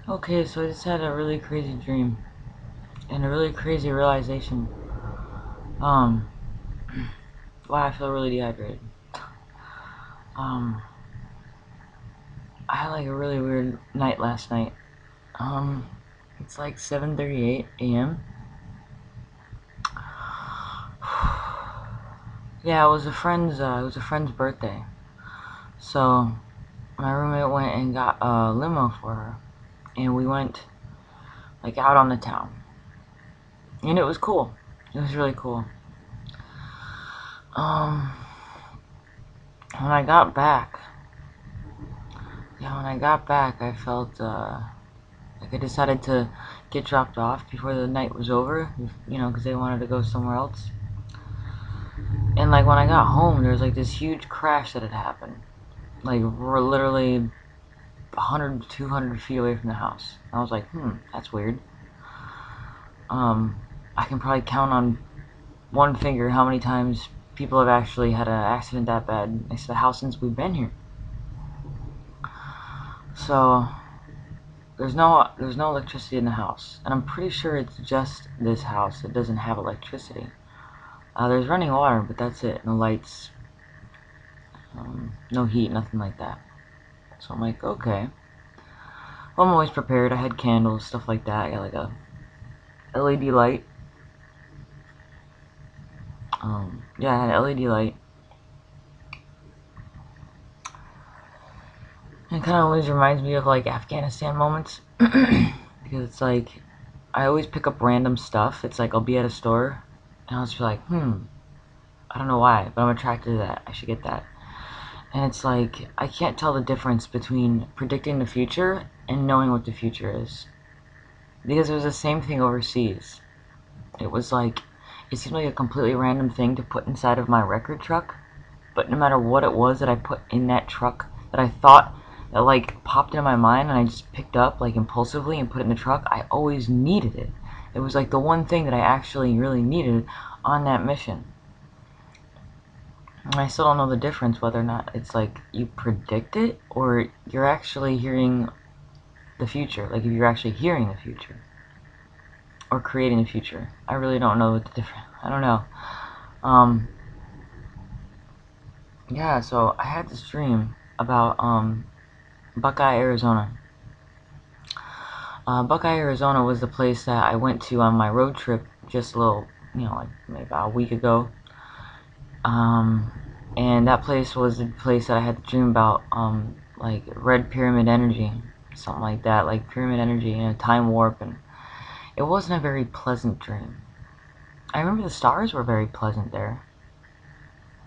Okay, so I just had a really crazy dream and a really crazy realization. Um, wow, I feel really dehydrated. Um, I had like a really weird night last night. Um, it's like 7:38 a.m. Yeah, it was a friend's birthday. So my roommate went and got a limo for her, and we went like out on the town, and it was cool. It was really cool. Um, when I got back, when I got back, I felt like I decided to get dropped off before the night was over, because they wanted to go somewhere else. And like when I got home, there was like this huge crash that had happened. Like we're literally 100 to 200 feet away from the house. And I was like, that's weird. Um, I can probably count on one finger how many times people have actually had an accident that bad next to the house since we've been here. So there's no electricity in the house, and I'm pretty sure it's just this house that doesn't have electricity. There's running water, but that's it. No lights, no heat, nothing like that. So I'm like, okay. Well, I'm always prepared. I had candles, stuff like that. I got like a LED light. Yeah, I had an LED light. And it kind of always reminds me of like Afghanistan moments. Because it's like, I always pick up random stuff. It's like I'll be at a store, and I'll just be like, I don't know why, but I'm attracted to that. I should get that. And it's like, I can't tell the difference between predicting the future and knowing what the future is. Because it was the same thing overseas. It was like, it seemed like a completely random thing to put inside of my record truck, but no matter what it was that I put in that truck that I thought that like popped into my mind and I just picked up like impulsively and put it in the truck, I always needed it. It was like the one thing that I actually really needed on that mission. And I still don't know the difference whether or not it's like you predict it or you're actually hearing the future. Like if you're actually hearing the future or creating the future. I really don't know what the difference. I don't know. Um, yeah. So I had this dream about Buckeye, Arizona. Buckeye, Arizona was the place that I went to on my road trip just a little, like maybe about a week ago. Um, and that place was the place that I had the dream about, like red pyramid energy, something like that, like pyramid energy and a time warp, and it wasn't a very pleasant dream. I remember the stars were very pleasant there,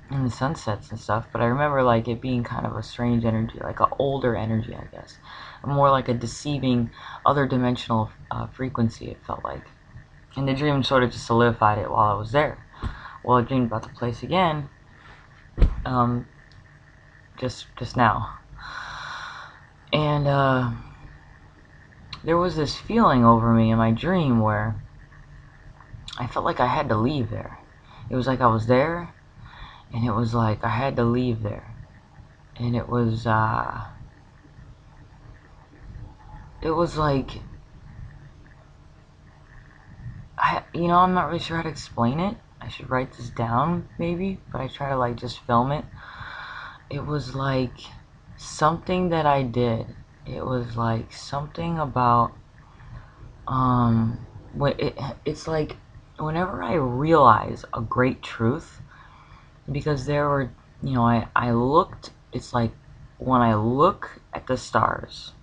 and the sunsets and stuff, but I remember like it being kind of a strange energy, like an older energy, I guess, more like a deceiving, other dimensional frequency. It felt like, and the dream sort of just solidified it while I was there. Well, I dreamed about the place again, um, just now. And there was this feeling over me in my dream where I felt like I had to leave there. It was like I was there, and it was like I had to leave there. And it was like, I'm not really sure how to explain it. I should write this down, maybe, but I try to like just film it. It was like something that I did. It was like something about what it's like whenever I realize a great truth, because there were, I looked, it's like when I look at the stars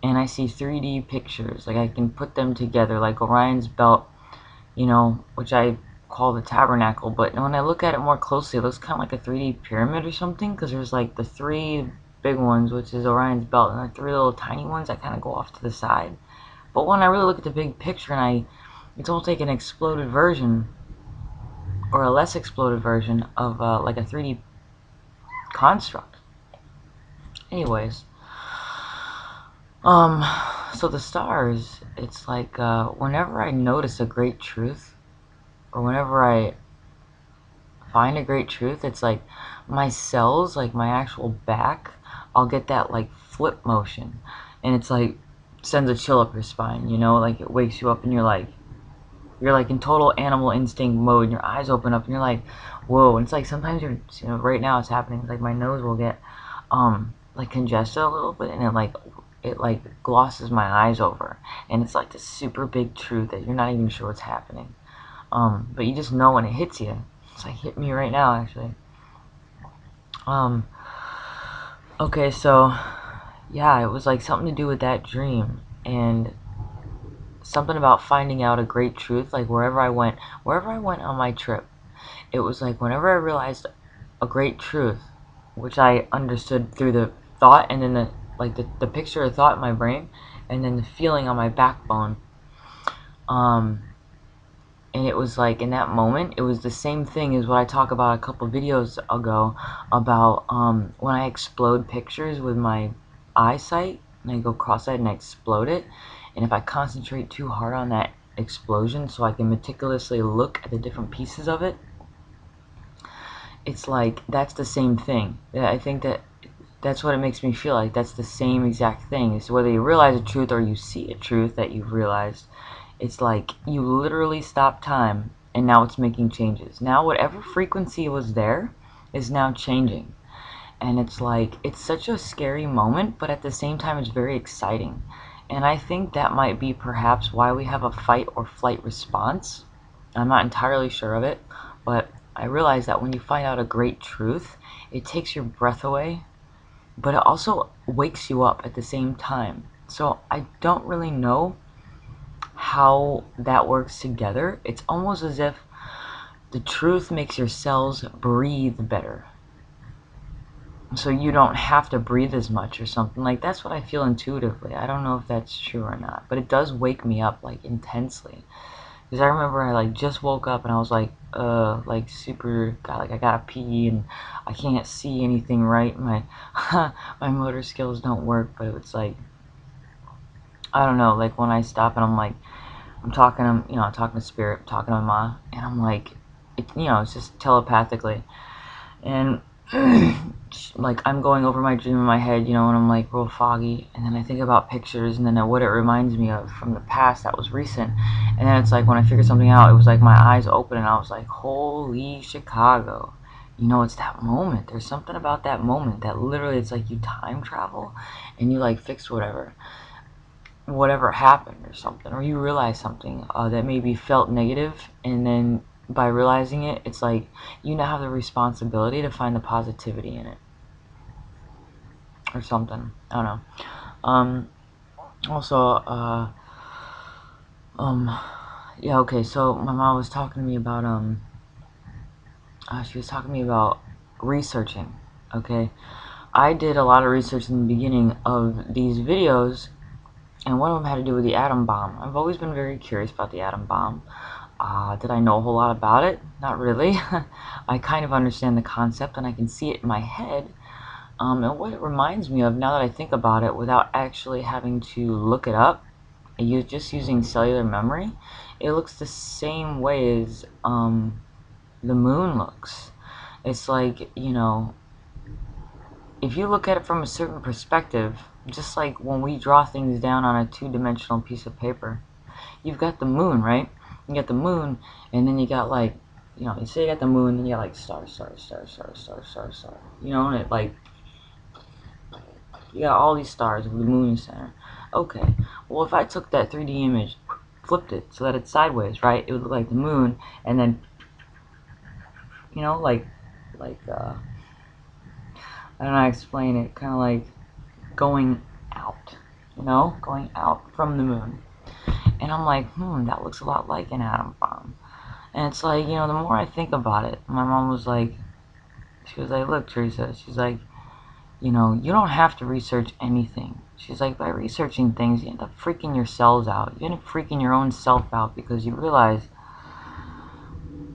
and I see 3D pictures, like I can put them together, like Orion's belt, which I call the tabernacle, but when I look at it more closely, it looks kind of like a 3D pyramid or something, because there's like the three big ones, which is Orion's belt, and the three little tiny ones that kind of go off to the side. But when I really look at the big picture, it's almost like an exploded version, or a less exploded version of like a 3D construct. Anyways, um, so the stars, it's like whenever I notice a great truth, or whenever I find a great truth, it's like my cells, like my actual back, I'll get that like flip motion, and it's like sends a chill up your spine, you know, like it wakes you up and you're like in total animal instinct mode, and your eyes open up and you're like, whoa. And it's like sometimes right now it's happening, like my nose will get like congested a little bit, and it glosses my eyes over, and it's like this super big truth that you're not even sure what's happening, but you just know when it hits you. It's like hit me right now, actually. um okay, so yeah, it was like something to do with that dream, and something about finding out a great truth. Like wherever I went on my trip, it was like whenever I realized a great truth, which I understood through the thought, and then the picture of thought in my brain, and then the feeling on my backbone. um and it was like in that moment, it was the same thing as what I talked about a couple videos ago about when I explode pictures with my eyesight, and I go cross-eyed and I explode it. And if I concentrate too hard on that explosion so I can meticulously look at the different pieces of it, it's like that's the same thing. I think that's what it makes me feel like. That's the same exact thing. It's whether you realize a truth or you see a truth that you've realized. It's like you literally stop time, and now it's making changes. Now whatever frequency was there is now changing. And it's like, it's such a scary moment, but at the same time it's very exciting. And I think that might be perhaps why we have a fight or flight response. I'm not entirely sure of it, but I realize that when you find out a great truth, it takes your breath away, but it also wakes you up at the same time. So I don't really know how that works together. It's almost as if the truth makes your cells breathe better, so you don't have to breathe as much or something. Like, that's what I feel intuitively. I don't know if that's true or not, but it does wake me up like intensely. Because I remember I like just woke up and I was like super, I gotta pee and I can't see anything right. My my motor skills don't work, but it's like, I don't know, like when I stop and I'm like, I'm talking to, talking to spirit, talking to my mom, and I'm like, it's just telepathically. And like I'm going over my dream in my head, and I'm like real foggy, and then I think about pictures, and then what it reminds me of from the past that was recent, and then it's like when I figured something out, it was like my eyes open, and I was like, holy Chicago. It's that moment. There's something about that moment that literally, it's like you time travel, and you like fix whatever happened or something, or you realize something that maybe felt negative, and then by realizing it, it's like you now have the responsibility to find the positivity in it or something. I don't know. Also, yeah, okay, so my mom was talking to me about, she was talking to me about researching, okay? I did a lot of research in the beginning of these videos, and one of them had to do with the atom bomb. I've always been very curious about the atom bomb. Did I know a whole lot about it? Not really. I kind of understand the concept, and I can see it in my head. And what it reminds me of, now that I think about it, without actually having to look it up, just using cellular memory, it looks the same way as the moon looks. It's like, if you look at it from a certain perspective, just like when we draw things down on a two-dimensional piece of paper, you've got the moon, right? You got the moon, and then you got like, you say you got the moon, then you got like star, star, star, star, star, star, star. And it like, you got all these stars with the moon in the center. Okay, well if I took that 3D image, flipped it so that it's sideways, right? It would look like the moon, and then, I don't know how to explain it, kind of like going out, going out from the moon. And I'm like, that looks a lot like an atom bomb. And it's like, the more I think about it, my mom was like, she was like, look, Teresa, she's like, you don't have to research anything. She's like, by researching things, you end up freaking your cells out. You end up freaking your own self out because you realize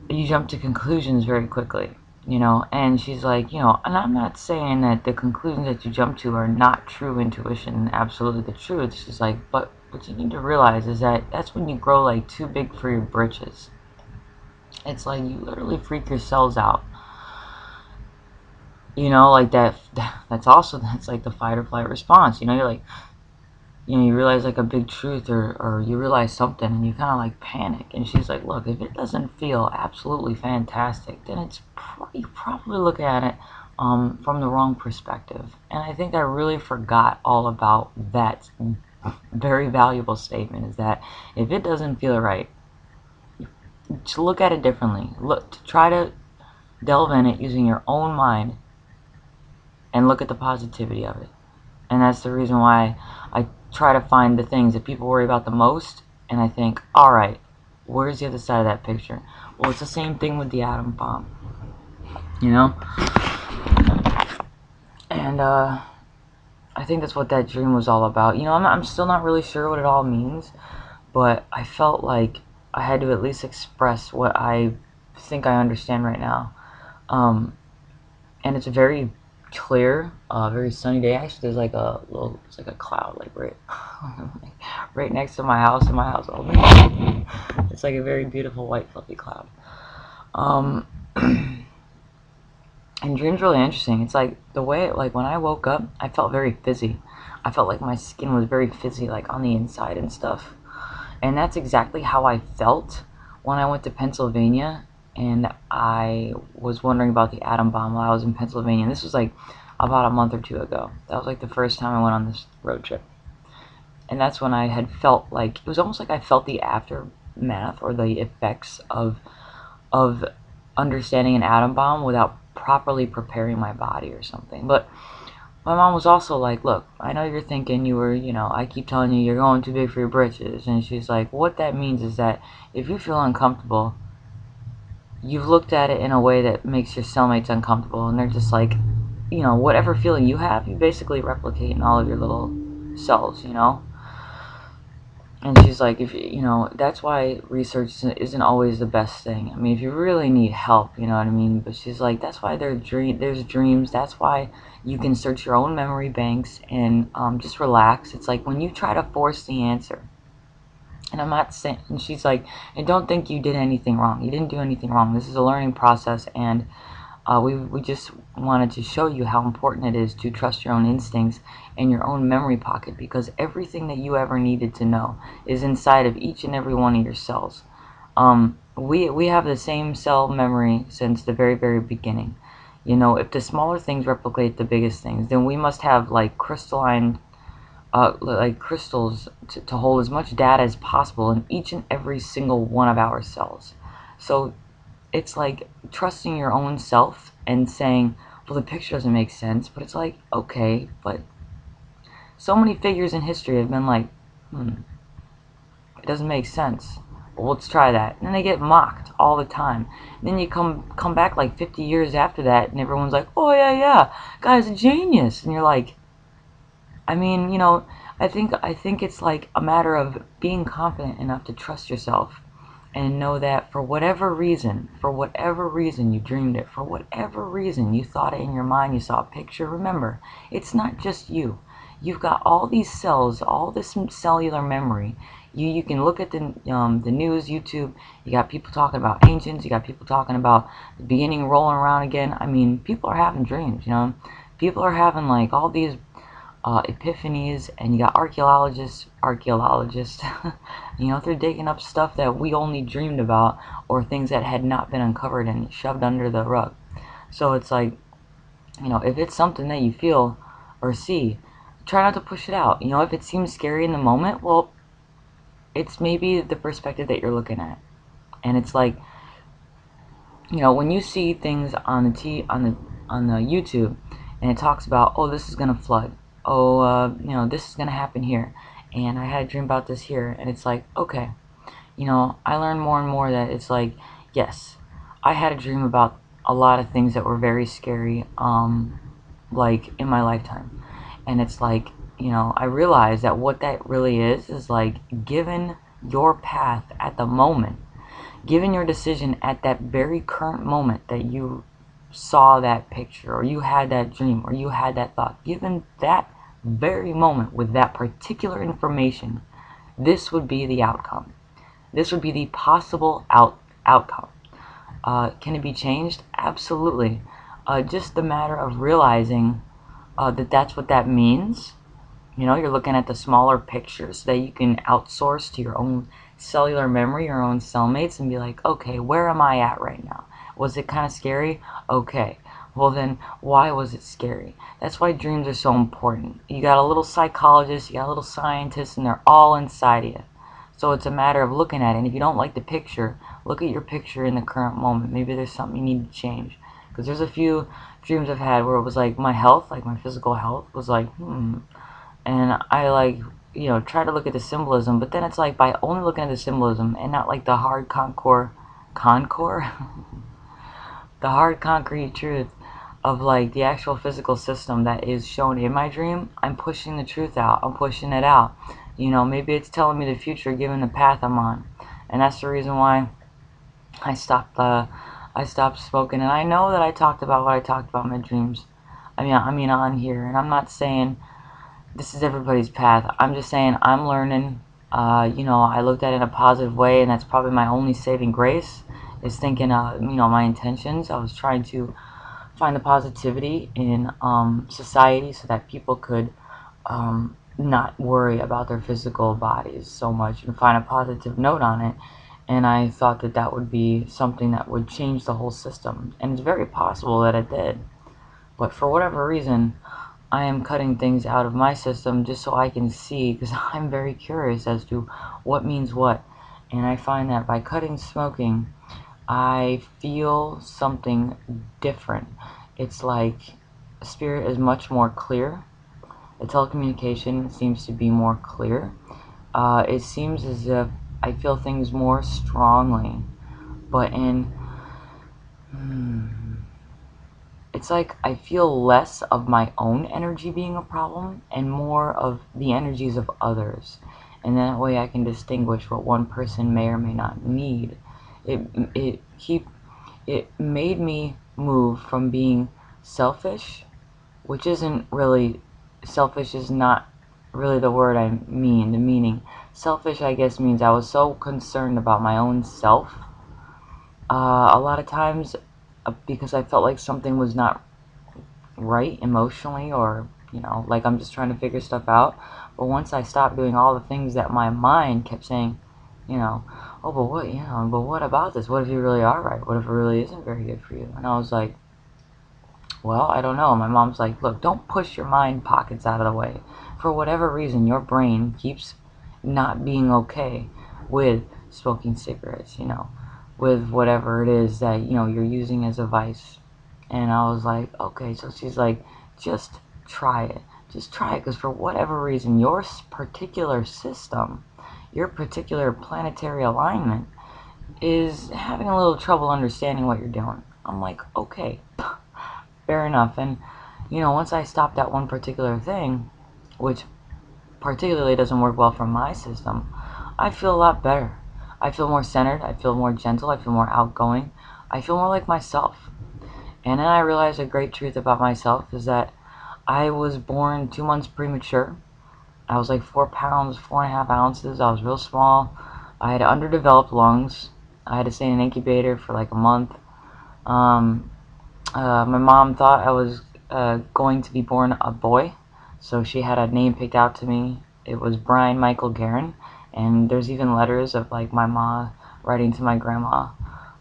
you jump to conclusions very quickly, And she's like, and I'm not saying that the conclusions that you jump to are not true intuition, absolutely the truth. She's like, but what you need to realize is that that's when you grow like too big for your britches. It's like you literally freak your cells out. Like that's like the fight or flight response. You're like, you know, you realize like a big truth, or you realize something and you kind of like panic. And she's like, look, if it doesn't feel absolutely fantastic, then it's you're probably looking at it from the wrong perspective. And I think I really forgot all about that very valuable statement, is that if it doesn't feel right, just look at it differently. Look, try to delve in it using your own mind and look at the positivity of it. And that's the reason why I try to find the things that people worry about the most, and I think, alright, where's the other side of that picture? Well, it's the same thing with the atom bomb, you know? And I think that's what that dream was all about. You know, I'm still not really sure what it all means, but I felt like I had to at least express what I think I understand right now. And it's a very clear, very sunny day. Actually, there's like a little, it's like a cloud, like right next to my house in my house. It's like a very beautiful white fluffy cloud. Um, and dreams really interesting. It's like the way, like when I woke up, I felt very fizzy. I felt like my skin was very fizzy, like on the inside and stuff. And that's exactly how I felt when I went to Pennsylvania, and I was wondering about the atom bomb while I was in Pennsylvania. And this was like about a month or two ago. That was like the first time I went on this road trip. And that's when I had felt like, it was almost like I felt the aftermath or the effects of understanding an atom bomb without properly preparing my body or something. But my mom was also like, look, I know you're thinking you were, you know, I keep telling you you're going too big for your britches. And she's like, what that means is that if you feel uncomfortable, you've looked at it in a way that makes your cellmates uncomfortable. And they're just like, you know, whatever feeling you have, you basically replicate in all of your little cells, you know? And she's like, if you know, that's why research isn't always the best thing. I mean, if you really need help, you know what I mean. But she's like, that's why there's dreams. That's why you can search your own memory banks and just relax. It's like when you try to force the answer. And I'm not saying. And she's like, and don't think you did anything wrong. You didn't do anything wrong. This is a learning process, and we just wanted to show you how important it is to trust your own instincts and your own memory pocket, because everything that you ever needed to know is inside of each and every one of your cells. We have the same cell memory since the very, very beginning. You know, if the smaller things replicate the biggest things, then we must have like crystalline, like crystals to hold as much data as possible in each and every single one of our cells. So it's like trusting your own self and saying, well, the picture doesn't make sense, but it's like, okay, but so many figures in history have been like, it doesn't make sense. Well, let's try that. And then they get mocked all the time. And then you come back like 50 years after that, and everyone's like, oh yeah, guy's a genius. And you're like, I mean, you know, I think it's like a matter of being confident enough to trust yourself and know that for whatever reason you dreamed it, for whatever reason you thought it in your mind, you saw a picture, remember, it's not just you. You've got all these cells, all this cellular memory. You can look at the news, YouTube. You got people talking about ancients. You got people talking about the beginning rolling around again. I mean, people are having dreams, you know. People are having like all these epiphanies, and you got archaeologists, you know, they're digging up stuff that we only dreamed about, or things that had not been uncovered and shoved under the rug. So it's like, you know, if it's something that you feel or see, try not to push it out. You know, if it seems scary in the moment, well, it's maybe the perspective that you're looking at. And it's like, you know, when you see things on the YouTube, and it talks about, oh, this is gonna flood, oh, you know, this is gonna happen here, and I had a dream about this here, and it's like, okay, you know, I learned more and more that it's like, yes, I had a dream about a lot of things that were very scary, like in my lifetime, and it's like, you know, I realized that what that really is like, given your path at the moment, given your decision at that very current moment that you saw that picture, or you had that dream, or you had that thought, given that very moment with that particular information, this would be the outcome. This would be the possible outcome. Can it be changed? Absolutely. Just the matter of realizing that that's what that means, You know, you're looking at the smaller pictures that you can outsource to your own cellular memory, your own cellmates, and be like, okay, where am I at right now? Was it kind of scary? Okay. Well, then, why was it scary? That's why dreams are so important. You got a little psychologist, you got a little scientist, and they're all inside of you. So it's a matter of looking at it. And if you don't like the picture, look at your picture in the current moment. Maybe there's something you need to change. Because there's a few dreams I've had where it was like my health, like my physical health, was like, and I like, you know, try to look at the symbolism, but then it's like by only looking at the symbolism and not like the hard concord, the hard concrete truth of like the actual physical system that is shown in my dream, I'm pushing the truth out. I'm pushing it out. You know, maybe it's telling me the future given the path I'm on. And that's the reason why I stopped smoking. And I know that I talked about what I talked about in my dreams. I mean on here, and I'm not saying this is everybody's path. I'm just saying I'm learning. You know, I looked at it in a positive way, and that's probably my only saving grace is thinking, you know, my intentions. I was trying to find the positivity in society so that people could not worry about their physical bodies so much and find a positive note on it. And I thought that that would be something that would change the whole system. And it's very possible that it did. But for whatever reason, I am cutting things out of my system just so I can see, because I'm very curious as to what means what. And I find that by cutting smoking, I feel something different. It's like spirit is much more clear. The telecommunication seems to be more clear. It seems as if I feel things more strongly, but in it's like I feel less of my own energy being a problem and more of the energies of others. And that way I can distinguish what one person may or may not need. It it keep it made me move from being selfish, which isn't really selfish is not really the word I mean, the meaning. Selfish I guess means I was so concerned about my own self. A lot of times because I felt like something was not right emotionally, or you know, like I'm just trying to figure stuff out. But once I stopped doing all the things that my mind kept saying, you know, oh, but what, you know, but what about this? What if you really are right? What if it really isn't very good for you? And I was like, well, I don't know. My mom's like, look, don't push your mind pockets out of the way. For whatever reason, your brain keeps not being okay with smoking cigarettes, you know, with whatever it is that, you know, you're using as a vice. And I was like, okay. So she's like, just try it. Just try it, because for whatever reason, your particular system, your particular planetary alignment is having a little trouble understanding what you're doing. I'm like, okay, fair enough. And, you know, once I stopped that one particular thing, which particularly doesn't work well for my system, I feel a lot better. I feel more centered. I feel more gentle. I feel more outgoing. I feel more like myself. And then I realized a great truth about myself is that I was born 2 months premature. I was like 4 pounds, 4.5 ounces. I was real small. I had underdeveloped lungs. I had to stay in an incubator for like a month. Um, my mom thought I was going to be born a boy, so she had a name picked out to me. It was Brian Michael Guerin, and there's even letters of like my ma writing to my grandma.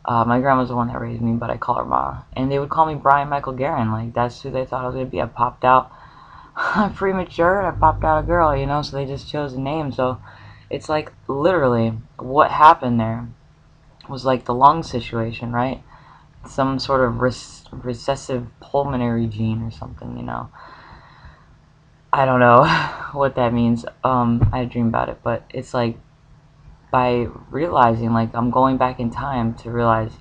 My grandma's the one that raised me, but I call her Ma. And they would call me Brian Michael Guerin. Like, that's who they thought I was going to be. I popped out premature, and I popped out a girl, you know, so they just chose a name. So it's like literally what happened there was like the lung situation, right? Some sort of recessive pulmonary gene or something, you know. I don't know what that means. I had a dream about it, but it's like by realizing, like, I'm going back in time to realize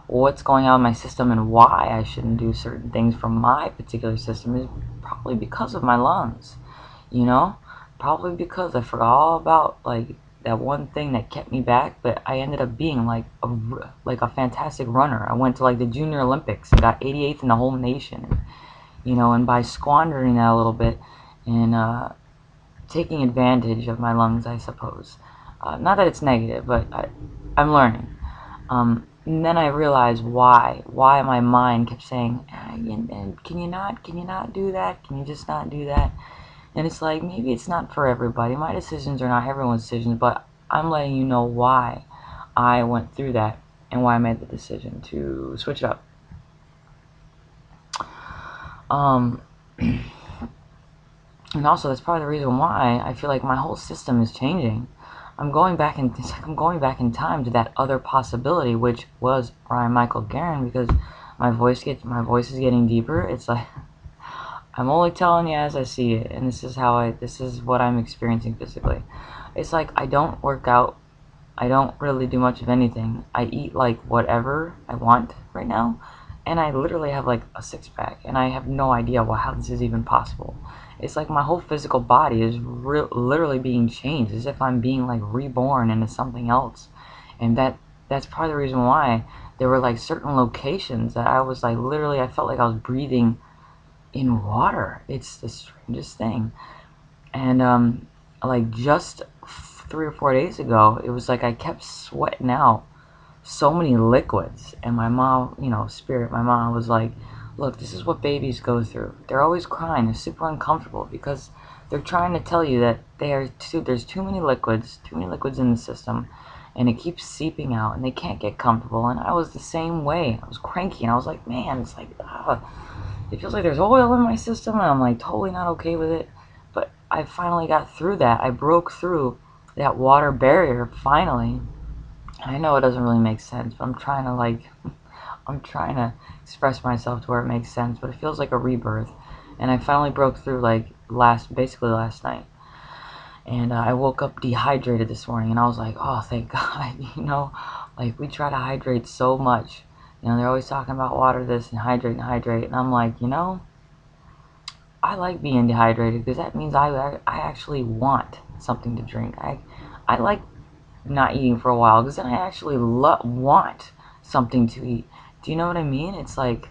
what's going on in my system and why I shouldn't do certain things from my particular system is probably because of my lungs, you know? Probably because I forgot all about, like, that one thing that kept me back, but I ended up being, like a fantastic runner. I went to, like, the Junior Olympics and got 88th in the whole nation, you know, and by squandering that a little bit and taking advantage of my lungs, I suppose. Not that it's negative, but I'm learning. And then I realized why my mind kept saying, can you not do that? Can you just not do that? And it's like, maybe it's not for everybody. My decisions are not everyone's decisions, but I'm letting you know why I went through that and why I made the decision to switch it up. Um, and also, that's part of the reason why I feel like my whole system is changing. It's like I'm going back in time to that other possibility, which was Brian Michael Guerin, because my voice is getting deeper. It's like, I'm only telling you as I see it, and this is what I'm experiencing physically. It's like I don't work out, I don't really do much of anything. I eat like whatever I want right now, and I literally have like a six-pack, and I have no idea how this is even possible. It's like my whole physical body is literally being changed, as if I'm being like reborn into something else. And that's part of the reason why there were like certain locations that I was like, literally, I felt like I was breathing in water. It's the strangest thing. And like just 3 or 4 days ago, it was like I kept sweating out so many liquids. And my mom, my mom was like, look, this is what babies go through. They're always crying. They're super uncomfortable because they're trying to tell you that there's too many liquids in the system, and it keeps seeping out, and they can't get comfortable. And I was the same way. I was cranky, and I was like, man, it's like, it feels like there's oil in my system, and I'm like totally not okay with it. But I finally got through that. I broke through that water barrier finally. I know it doesn't really make sense, but I'm trying to express myself to where it makes sense, but it feels like a rebirth. And I finally broke through like basically last night. And I woke up dehydrated this morning, and I was like, oh, thank God. Like we try to hydrate so much. They're always talking about water this and hydrate and hydrate. And I'm like, I like being dehydrated because that means I actually want something to drink. I like not eating for a while because then I actually want something to eat. Do you know what I mean? It's like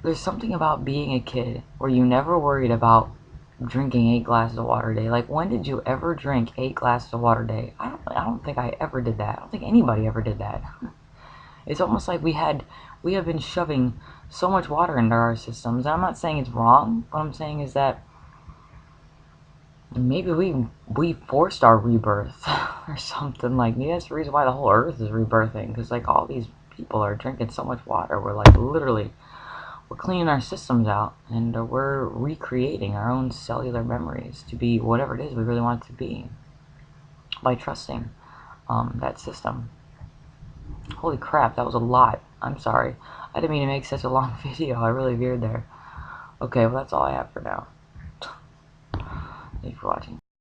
there's something about being a kid where you never worried about drinking 8 glasses of water a day. Like, when did you ever drink 8 glasses of water a day? I don't think I ever did that. I don't think anybody ever did that. It's almost like we have been shoving so much water into our systems. And I'm not saying it's wrong. What I'm saying is that maybe we forced our rebirth or something. Like, maybe that's the reason why the whole earth is rebirthing, because like all these people are drinking so much water. We're like literally we're cleaning our systems out, and we're recreating our own cellular memories to be whatever it is we really want it to be by trusting that system. Holy crap, that was a lot. I'm sorry, I didn't mean to make such a long video. I really veered there. Okay, well, that's all I have for now. Thank you for watching.